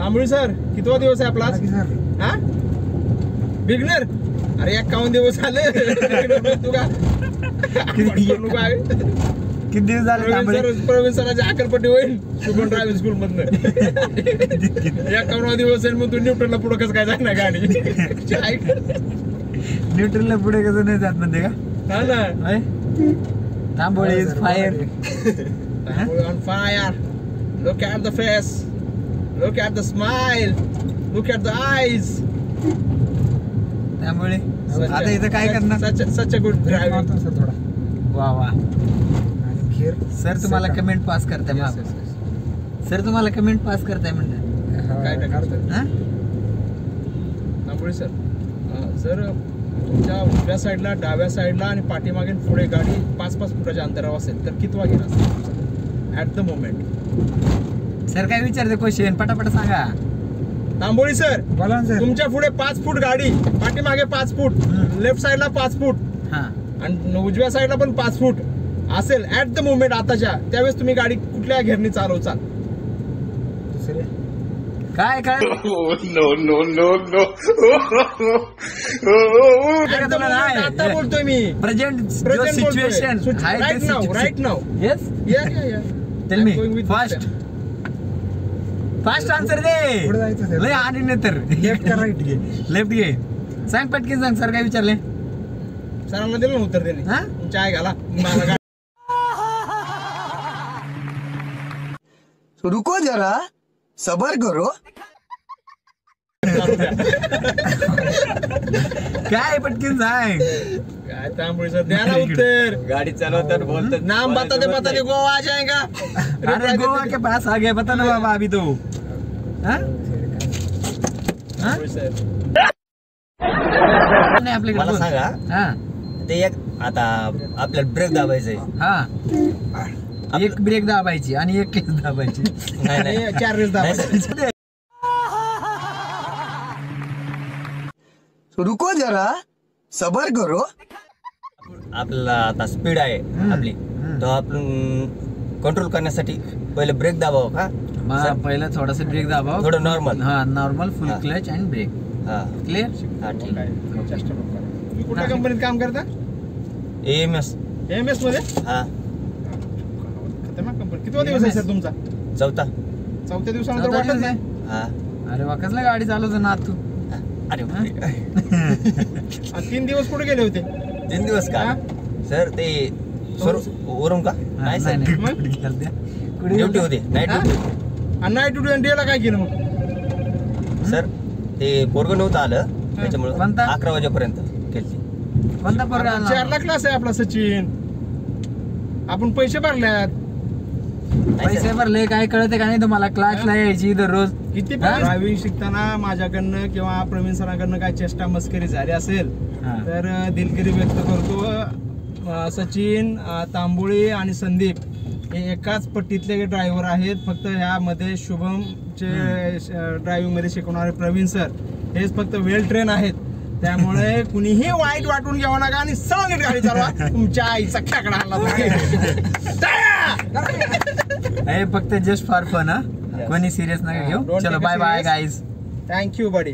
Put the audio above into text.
Tamboli sir कितवा दिवस आहे आपला? हा बिगनर. अरे 51 दिवस झाले. तुला किती दिवस झाले? प्रवीण सरांची अकलपट्टी होईल शुभम ड्रायव्हिंग स्कूल मधनं. 51 दिवस आहे मग तू न्यूट्रलला पुढे कसं काय जाणार गाडी? न्यूट्रलला पुढे कसं नाही जात म्हणते का? हा ना. Tamboli is fire. On fire. Look at the face. Look at the smile. Look at the eyes. त्यामुळे आता इथं काय करणार? Such a good driving. Sir थोडा वा वा. घेर सर तुम्हाला कमेंट पास करताय Yes, मग. yes, yes. सर तुम्हाला कमेंट पास करताय म्हणलं. काय टाकतो? हा? तांबोळी सर जर तुमच्या उजव्या साईडला डाव्या साईडला आणि पाठीमागे पुढे गाडी 5-5 फुटाच्या अंतरावर असेल तर कितवा गेला असेल ऍट द मोमेंट? सर काय विचारते क्वेश्चन पटापट सांगा. तांबोळी सर बोला ना सर. तुमच्या पुढे 5 फूट गाडी, पाठीमागे 5 फूट, लेफ्ट साईडला 5 फूट हा आणि उजव्या साईडला पण 5 फूट असेल ऍट द मोमेंट आताच्या, त्यावेळेस तुम्ही गाडी कुठल्या घेरणी चालवचाल? दुसरे काय काय आता बोलतोय मी. प्रेझेंट Present सिच्युएशन बोलतोय. Right now. Yes Yeah. Tell me I'm going with fast answer दे. पुढे जायचं सर. लय आणि नाही तर लेफ्ट का राईट घे. लेफ्ट घे. सांग पटकन सांग. सर काय विचारले? सरांना दिलं ना उत्तर त्याने. हा? चाय घाला मला गाडी. रुको जरा सबर करो. काय पटकन सांग. काय तांबोळी सर द्या ना उत्तर. गाड़ी चालवताना बोलतात नाम बताते गोवा आ जाएगा. अरे गोवा के पास आ गया पता ना बाबा अभी तो. हाँ? हाँ? नाही आपल्याकडे मला बोल. सांगा हा ते एक आता आपल्याला ब्रेक दाबायचंय. हा एक ब्रेक दाबायची आणि एक क्लच दाबायची. नाही नाही 4 रेस दाबा. रुको जरा सबर करो. आपल्याला आता स्पीड आहे आपली, तो आपण कंट्रोल करण्यासाठी पहिले ब्रेक दाबाव का? मग पहिलं थोडस ब्रेक दाबाव. थोडं नॉर्मल. हा नॉर्मल फुल हा. Clutch and brake. हा क्लिअर. हा ठीक आहे. तुम्ही कुठल्या कंपनीत काम करता? AMS. एमएस मध्ये. हा खतरनाक कंपनी. कितवा दिवस आहे सर तुमचा? चौथा. चौथ्या दिवसानंतर वाटत नाही. हा अरे वा कसला गाडी चालवतो ना तू. अरे आणि 3 दिवस कुठे गेले होते? 3 दिवस का हा? सर? ते वरून का? नाही सर ड्युटी होती, नाईट हा? ड्युटी. आणि नाईट ड्युटी आणि डेला काय केलं मग? सर ते पोरग नव्हतं आलं त्याच्यामुळे कोणता? 11 वाजेपर्यंत केली. कोणता पोरगा? 4ला क्लास आहे आपला सचिन. आपण पैसे भरल्यात. पैसे भरले काय कळते का नाही तुम्हाला? क्लासला यायची दररोज. किती हा? ड्रायव्हिंग शिकताना माझ्याकडनं किंवा प्रवीण सरांकडनं काय चेष्टा मस्करी झाली असेल हा. तर दिलगिरी व्यक्त करतो. सचिन, तांबोळी आणि संदीप हे एकाच पट्टीतले ड्रायव्हर आहेत. फक्त ह्यामध्ये शुभमचे ड्रायव्हिंग मध्ये शिकवणारे प्रवीण सर हेच फक्त वेल ट्रेन आहेत. त्यामुळे कुणीही वाईट वाटून घ्यावं नका आणि सरळ नीट गाडी चालवा. तुमच्या आईचा खेकडा हे फक्त जस्ट फॉर फन. हा कोणी सिरियस नका घेऊ. Don't चलो take it bye bye serious. Guys. Thank you Badi.